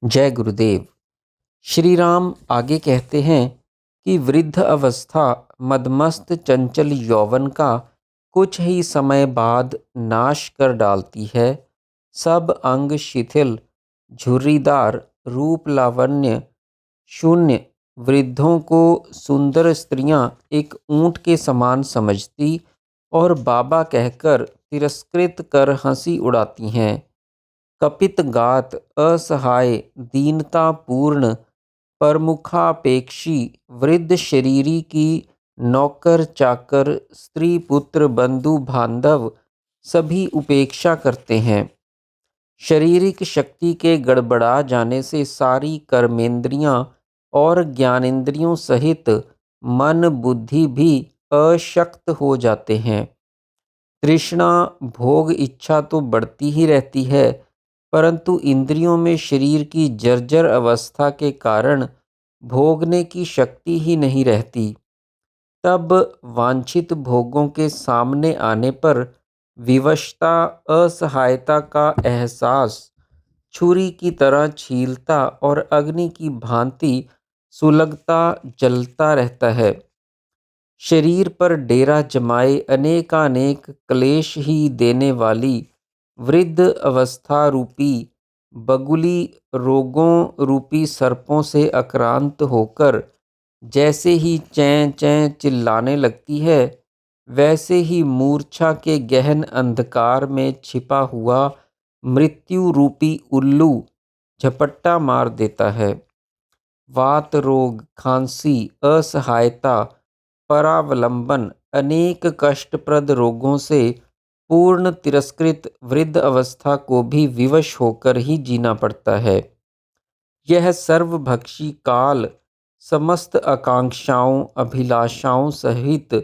जय गुरुदेव। श्री राम आगे कहते हैं कि वृद्ध अवस्था मदमस्त चंचल यौवन का कुछ ही समय बाद नाश कर डालती है। सब अंग शिथिल, झुर्रीदार, रूप लावण्य शून्य वृद्धों को सुंदर स्त्रियां एक ऊंट के समान समझती और बाबा कहकर तिरस्कृत कर हंसी उड़ाती हैं। कपित गात, असहाय, दीनतापूर्ण, परमुखापेक्षी वृद्ध शरीरी की नौकर चाकर, स्त्री पुत्र बंधु बांधव सभी उपेक्षा करते हैं। शारीरिक शक्ति के गड़बड़ा जाने से सारी कर्मेंद्रियां और ज्ञानेंद्रियों सहित मन बुद्धि भी अशक्त हो जाते हैं। तृष्णा भोग इच्छा तो बढ़ती ही रहती है, परंतु इंद्रियों में शरीर की जर्जर अवस्था के कारण भोगने की शक्ति ही नहीं रहती। तब वांछित भोगों के सामने आने पर विवशता, असहायता का एहसास छुरी की तरह छीलता और अग्नि की भांति सुलगता जलता रहता है। शरीर पर डेरा जमाए अनेकानेक क्लेश ही देने वाली वृद्ध अवस्था रूपी बगुली रोगों रूपी सर्पों से आक्रांत होकर जैसे ही चैं चैं चिल्लाने लगती है, वैसे ही मूर्छा के गहन अंधकार में छिपा हुआ मृत्यु रूपी उल्लू झपट्टा मार देता है। वात रोग, खांसी, असहायता, परावलंबन अनेक कष्टप्रद रोगों से पूर्ण तिरस्कृत वृद्ध अवस्था को भी विवश होकर ही जीना पड़ता है। यह सर्वभक्षी काल समस्त आकांक्षाओं अभिलाषाओं सहित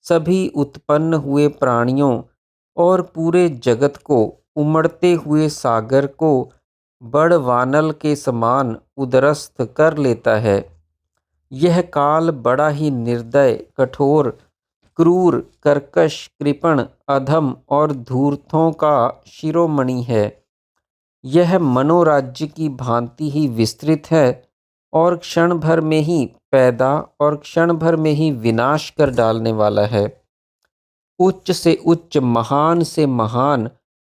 सभी उत्पन्न हुए प्राणियों और पूरे जगत को, उमड़ते हुए सागर को बड़ वानल के समान उदरस्थ कर लेता है। यह काल बड़ा ही निर्दय, कठोर, क्रूर, कर्कश, कृपण, अधम और धूर्तों का शिरोमणि है। यह मनोराज्य की भांति ही विस्तृत है और क्षण भर में ही पैदा और क्षण भर में ही विनाश कर डालने वाला है। उच्च से उच्च, महान से महान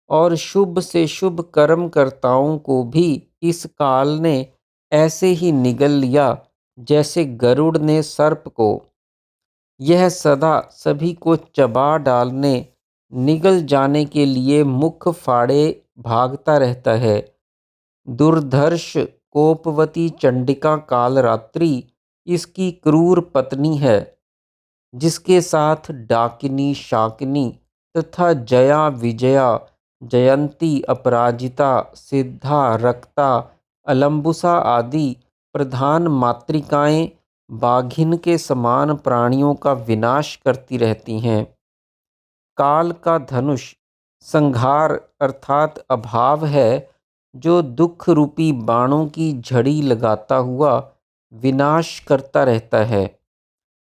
और शुभ से शुभ कर्मकर्ताओं को भी इस काल ने ऐसे ही निगल लिया जैसे गरुड़ ने सर्प को। यह सदा सभी को चबा डालने, निगल जाने के लिए मुख फाड़े भागता रहता है। दुर्धर्ष कोपवती चंडिका कालरात्रि इसकी क्रूर पत्नी है, जिसके साथ डाकिनी, शाकिनी तथा जया, विजया, जयंती, अपराजिता, सिद्धा, रक्ता, अलम्बुसा आदि प्रधान मातृकाएं बाघिन के समान प्राणियों का विनाश करती रहती हैं। काल का धनुष संहार अर्थात अभाव है, जो दुख रूपी बाणों की झड़ी लगाता हुआ विनाश करता रहता है।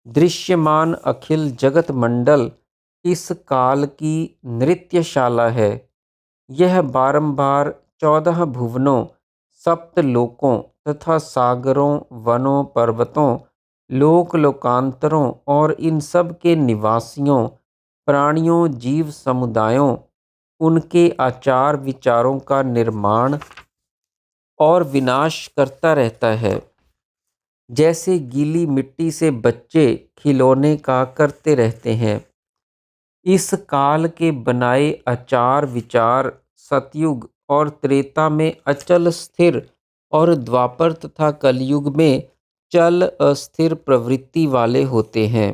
दृश्यमान अखिल जगत मंडल इस काल की नृत्यशाला है। यह बारंबार 14 भुवनों, सप्त लोकों तथा सागरों, वनों, पर्वतों, लोक लोकांतरों और इन सब के निवासियों, प्राणियों, जीव समुदायों, उनके आचार विचारों का निर्माण और विनाश करता रहता है। जैसे गीली मिट्टी से बच्चे खिलौने का करते रहते हैं। इस काल के बनाए आचार विचार सतयुग और त्रेता में अचल स्थिर और द्वापर तथा कलयुग में चल अस्थिर प्रवृत्ति वाले होते हैं।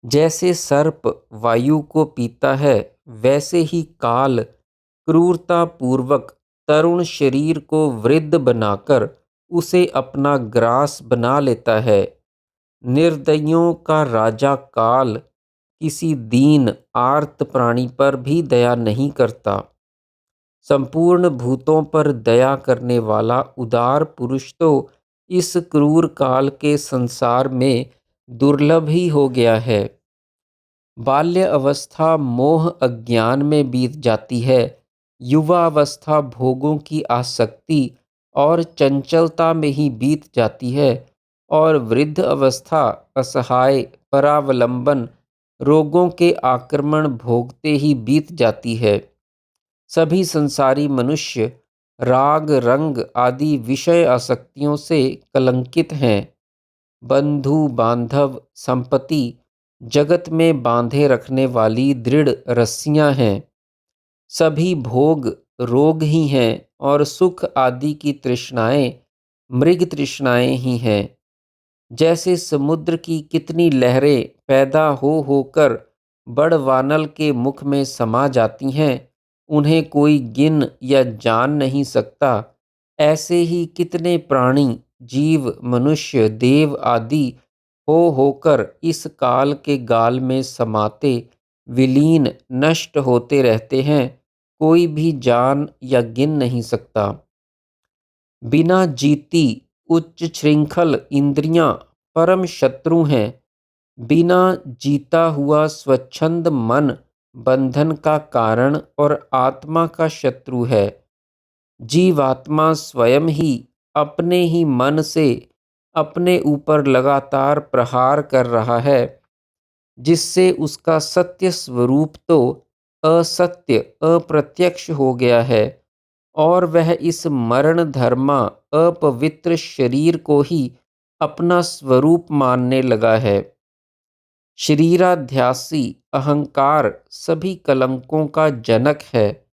जैसे सर्प वायु को पीता है, वैसे ही काल क्रूरता पूर्वक तरुण शरीर को वृद्ध बनाकर उसे अपना ग्रास बना लेता है। निर्दयियों का राजा काल किसी दीन आर्त प्राणी पर भी दया नहीं करता। संपूर्ण भूतों पर दया करने वाला उदार पुरुष तो इस क्रूर काल के संसार में दुर्लभ ही हो गया है। बाल्य अवस्था मोह अज्ञान में बीत जाती है। युवा अवस्था भोगों की आसक्ति और चंचलता में ही बीत जाती है, और वृद्ध अवस्था असहाय परावलंबन रोगों के आक्रमण भोगते ही बीत जाती है। सभी संसारी मनुष्य राग रंग आदि विषय आसक्तियों से कलंकित हैं। बंधु बांधव संपत्ति जगत में बांधे रखने वाली दृढ़ रस्सियां हैं। सभी भोग रोग ही हैं, और सुख आदि की तृष्णाएं मृग तृष्णाएं ही हैं। जैसे समुद्र की कितनी लहरें पैदा हो होकर बड़वानल के मुख में समा जाती हैं, उन्हें कोई गिन या जान नहीं सकता, ऐसे ही कितने प्राणी जीव मनुष्य देव आदि हो होकर इस काल के गाल में समाते विलीन नष्ट होते रहते हैं, कोई भी जान या गिन नहीं सकता। बिना जीती उच्च श्रृंखल इंद्रियां परम शत्रु हैं। बिना जीता हुआ स्वच्छंद मन बंधन का कारण और आत्मा का शत्रु है। जीवात्मा स्वयं ही अपने ही मन से अपने ऊपर लगातार प्रहार कर रहा है, जिससे उसका सत्य स्वरूप तो असत्य अप्रत्यक्ष हो गया है, और वह इस मरण धर्मा अपवित्र शरीर को ही अपना स्वरूप मानने लगा है। शरीराध्यासी अहंकार सभी कलंकों का जनक है।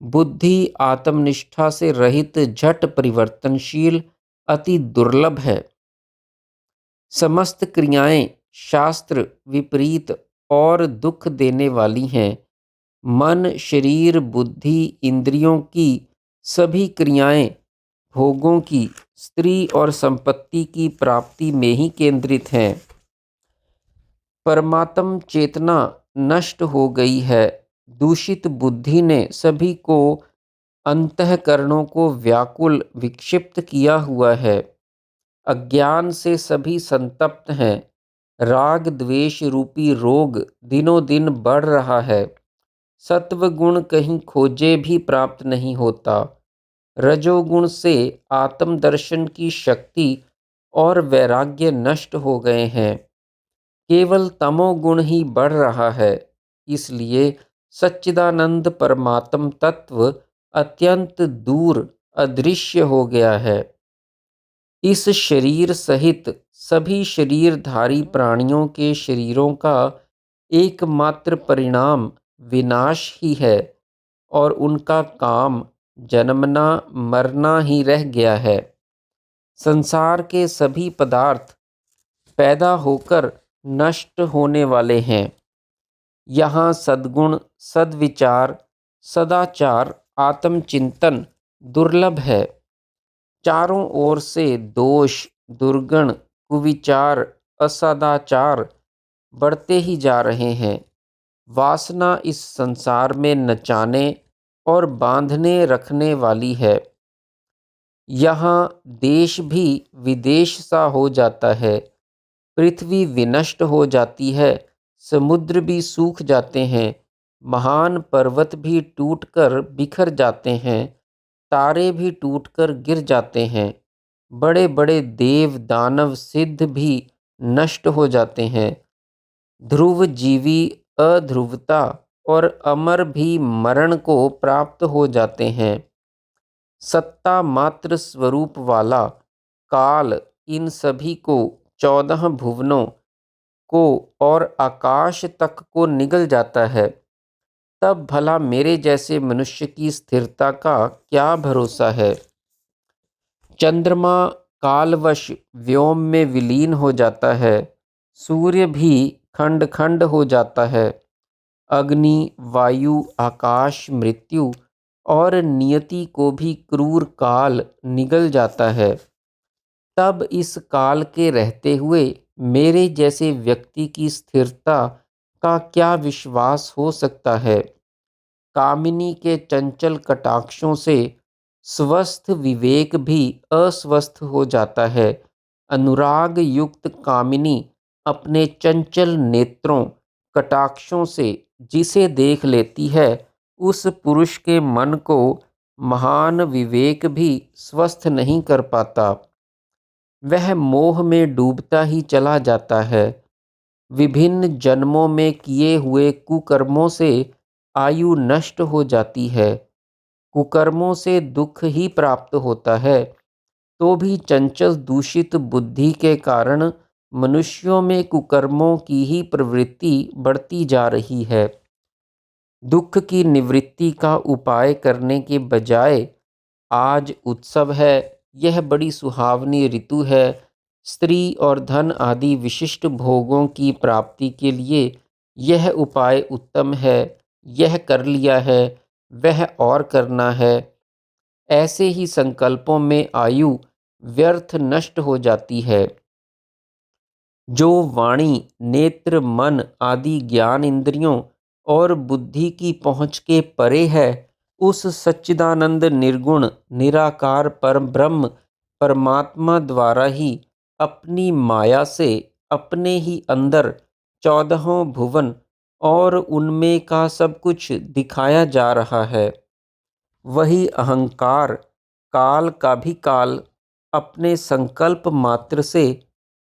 बुद्धि आत्मनिष्ठा से रहित झट परिवर्तनशील अति दुर्लभ है। समस्त क्रियाएं शास्त्र विपरीत और दुख देने वाली हैं। मन शरीर बुद्धि इंद्रियों की सभी क्रियाएं भोगों की स्त्री और संपत्ति की प्राप्ति में ही केंद्रित हैं। परमात्म चेतना नष्ट हो गई है। दूषित बुद्धि ने सभी को अंतःकरणों को व्याकुल विक्षिप्त किया हुआ है। अज्ञान से सभी संतप्त हैं। राग द्वेष रूपी रोग दिनों दिन बढ़ रहा है। सत्व गुण कहीं खोजे भी प्राप्त नहीं होता। रजोगुण से आत्मदर्शन की शक्ति और वैराग्य नष्ट हो गए हैं। केवल तमोगुण ही बढ़ रहा है। इसलिए सच्चिदानंद परमात्म तत्व अत्यंत दूर अदृश्य हो गया है। इस शरीर सहित सभी शरीरधारी प्राणियों के शरीरों का एकमात्र परिणाम विनाश ही है, और उनका काम जन्मना मरना ही रह गया है। संसार के सभी पदार्थ पैदा होकर नष्ट होने वाले हैं। यहाँ सद्गुण सद्विचार सदाचार आत्मचिंतन दुर्लभ है। चारों ओर से दोष दुर्गुण कुविचार असदाचार बढ़ते ही जा रहे हैं। वासना इस संसार में नचाने और बांधने रखने वाली है। यहाँ देश भी विदेश सा हो जाता है। पृथ्वी विनष्ट हो जाती है। समुद्र भी सूख जाते हैं। महान पर्वत भी टूटकर बिखर जाते हैं। तारे भी टूटकर गिर जाते हैं। बड़े बड़े देव दानव सिद्ध भी नष्ट हो जाते हैं। ध्रुव जीवी अध्रुवता और अमर भी मरण को प्राप्त हो जाते हैं। सत्ता मात्र स्वरूप वाला काल इन सभी को 14 भुवनों को और आकाश तक को निगल जाता है। तब भला मेरे जैसे मनुष्य की स्थिरता का क्या भरोसा है। चंद्रमा कालवश व्योम में विलीन हो जाता है। सूर्य भी खंड खंड हो जाता है। अग्नि वायु आकाश मृत्यु और नियति को भी क्रूर काल निगल जाता है। तब इस काल के रहते हुए मेरे जैसे व्यक्ति की स्थिरता का क्या विश्वास हो सकता है। कामिनी के चंचल कटाक्षों से स्वस्थ विवेक भी अस्वस्थ हो जाता है। अनुराग युक्त कामिनी अपने चंचल नेत्रों कटाक्षों से जिसे देख लेती है, उस पुरुष के मन को महान विवेक भी स्वस्थ नहीं कर पाता। वह मोह में डूबता ही चला जाता है। विभिन्न जन्मों में किए हुए कुकर्मों से आयु नष्ट हो जाती है। कुकर्मों से दुख ही प्राप्त होता है। तो भी चंचल दूषित बुद्धि के कारण मनुष्यों में कुकर्मों की ही प्रवृत्ति बढ़ती जा रही है। दुख की निवृत्ति का उपाय करने के बजाय आज उत्सव है, यह बड़ी सुहावनी ऋतु है, स्त्री और धन आदि विशिष्ट भोगों की प्राप्ति के लिए यह उपाय उत्तम है, यह कर लिया है, वह और करना है, ऐसे ही संकल्पों में आयु व्यर्थ नष्ट हो जाती है। जो वाणी, नेत्र, मन आदि ज्ञान इंद्रियों और बुद्धि की पहुँच के परे है, उस सच्चिदानंद निर्गुण निराकार परम ब्रह्म परमात्मा द्वारा ही अपनी माया से अपने ही अंदर 14 भुवन और उनमें का सब कुछ दिखाया जा रहा है। वही अहंकार काल का भी काल अपने संकल्प मात्र से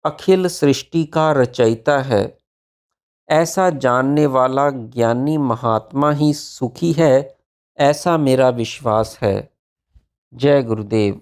अखिल सृष्टि का रचयिता है। ऐसा जानने वाला ज्ञानी महात्मा ही सुखी है, ऐसा मेरा विश्वास है। जय गुरुदेव।